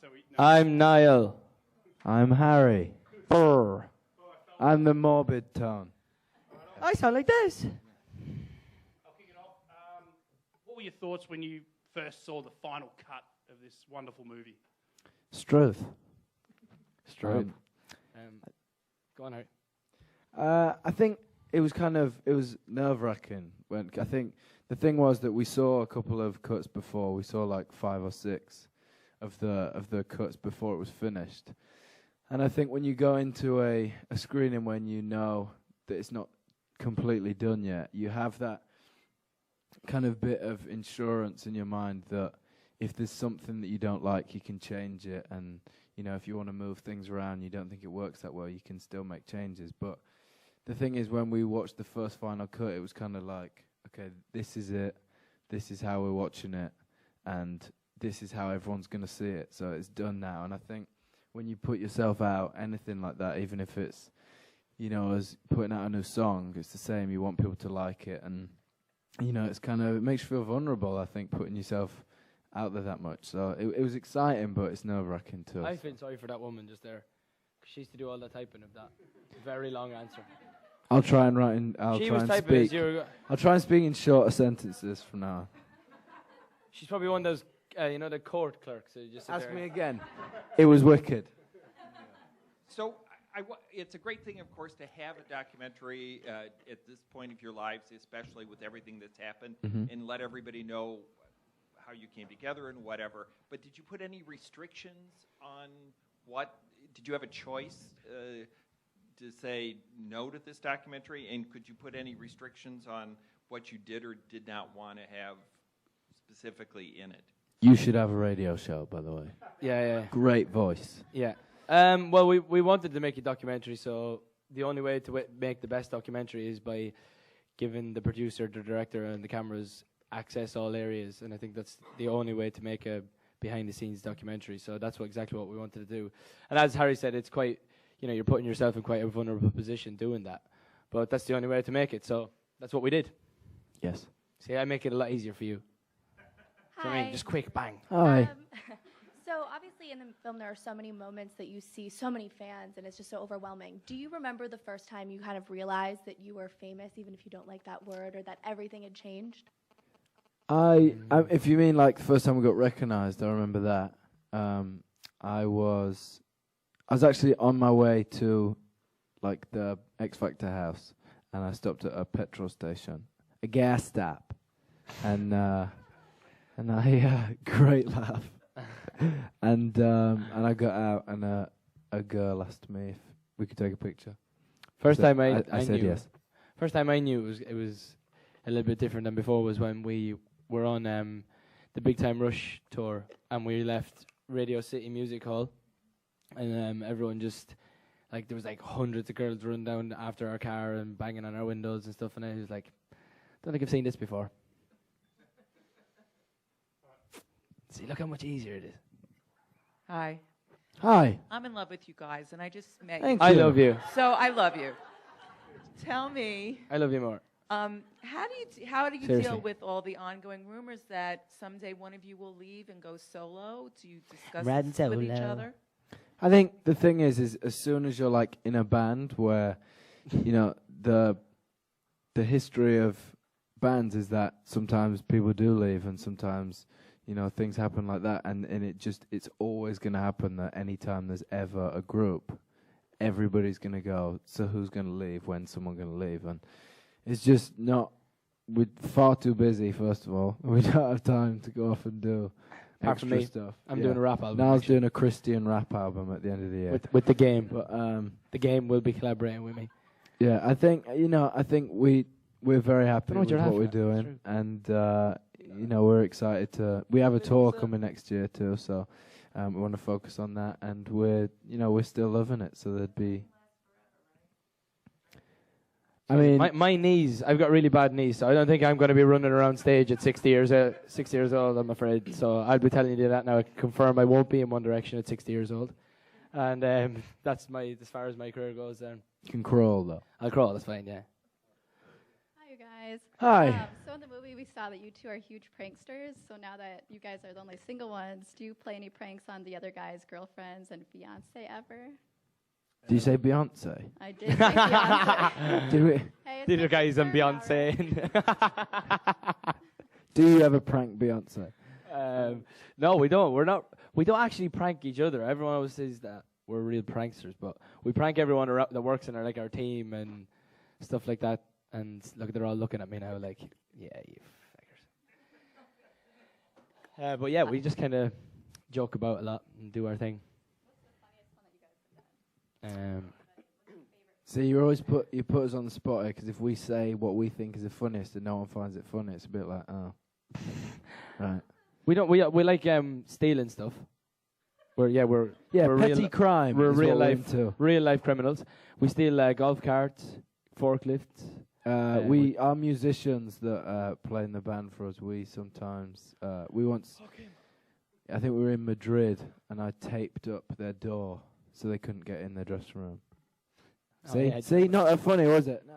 so we know. I'm Niall. I'm Harry. Brr. I'm the morbid tone. I sound like this. I'll kick it off. What were your thoughts when you first saw the final cut of this wonderful movie? Struth. Go on, Harry. I think it was nerve-wracking. I think the thing was that we saw a couple of cuts before. We saw like 5 or 6 of the cuts before it was finished. And I think when you go into a screening when you know that it's not completely done yet, you have that kind of bit of insurance in your mind that if there's something that you don't like, you can change it. And, you know, if you want to move things around, you don't think it works that well, you can still make changes. But the thing is, when we watched the first final cut, it was kind of like, okay, this is it. This is how we're watching it. And this is how everyone's going to see it. So it's done now. And I think when you put yourself out, anything like that, even if it's, you know, as putting out a new song, it's the same. You want people to like it. And, you know, it makes you feel vulnerable, I think, putting yourself out there that much. So it was exciting, but it's nerve-wracking too. I feel sorry for that woman just there. 'Cause she used to do all the typing of that very long answer. I'll try and write in. I'll try and speak in shorter sentences from now on. She's probably one of those, the court clerks. So you just Ask me again. It was wicked. So it's a great thing, of course, to have a documentary at this point of your lives, especially with everything that's happened, and let everybody know how you came together and whatever. But did you put any restrictions on what? Did you have a choice to say no to this documentary? And could you put any restrictions on what you did or did not want to have specifically in it? You should have a radio show, by the way. Yeah. Great voice. Yeah. Well, we wanted to make a documentary, so the only way to make the best documentary is by giving the producer, the director, and the cameras access all areas, and I think that's the only way to make a behind-the-scenes documentary. So that's exactly what we wanted to do. And as Harry said, it's quite, you're putting yourself in quite a vulnerable position doing that. But that's the only way to make it, so that's what we did. Yes. See, I make it a lot easier for you. Hi. I mean, just quick, bang. Hi. So obviously in the film there are so many moments that you see so many fans and it's just so overwhelming. Do you remember the first time you kind of realized that you were famous, even if you don't like that word, or that everything had changed? If you mean like the first time we got recognized, I remember that. I was actually on my way to like the X Factor house, and I stopped at a petrol station, a gas stop, and I great laugh, and I got out, and a girl asked me if we could take a picture. First time I said knew. yes. First time I knew it was a little bit different than before was when we were on the Big Time Rush tour, and we left Radio City Music Hall, and everyone just, like, there was like hundreds of girls running down after our car and banging on our windows and stuff, and I was like, don't think I've seen this before. See, look how much easier it is. Hi. Hi. I'm in love with you guys, and I just met Thank you. you. I love you. So I love you. Tell me, I love you more. how do you Seriously. deal with all the ongoing rumors that someday one of you will leave and go solo? Do you discuss Riding this with each solo. other? I think the thing is as soon as you're like in a band where, the history of bands is that sometimes people do leave and sometimes, things happen like that, and it's always going to happen that anytime there's ever a group, everybody's going to go, so who's going to leave, when's someone going to leave? And it's just not, we're far too busy, first of all. We don't have time to go off and do Apart from extra me, stuff. I'm doing a rap album. Niall's actually, doing a Christian rap album at the end of the year. with the game. But The game will be collaborating with me. yeah, I think we're very happy Don't know what with you're what we're laughing at, it's doing, and we're excited to. We have a tour coming next year too, so we want to focus on that, and we're still loving it. So there'd be. I mean, my knees, I've got really bad knees, so I don't think I'm going to be running around stage at 60 years old, I'm afraid. So I'll be telling you that now. I can confirm I won't be in One Direction at 60 years old. And that's as far as my career goes. you can crawl though. I'll crawl, that's fine, yeah. Hi, you guys. Hi. So in the movie we we saw that you two are huge pranksters. So now that you guys are the only single ones, do you play any pranks on the other guys' girlfriends and Beyonce ever? Do you say Beyonce? I did say Beyonce. Did we? Hey, it's These are my guys and sister, all Beyonce. Do you ever prank Beyonce? No, we don't. We don't actually prank each other. Everyone always says that we're real pranksters, but we prank everyone that works in our team and stuff like that. And look, they're all looking at me now like, yeah, you fuckers. But yeah, we just kind of joke about a lot and do our thing. See, you always put us on the spot because if we say what we think is the funniest and no one finds it funny, it's a bit like, oh, right. We don't. We like stealing stuff. We're petty crime. We're is real what life we're into. real life criminals. We steal golf carts, forklifts. Our musicians that play in the band for us, we sometimes we once. I think we were in Madrid and I taped up their door so they couldn't get in their dressing room. See, not that funny, was it? No.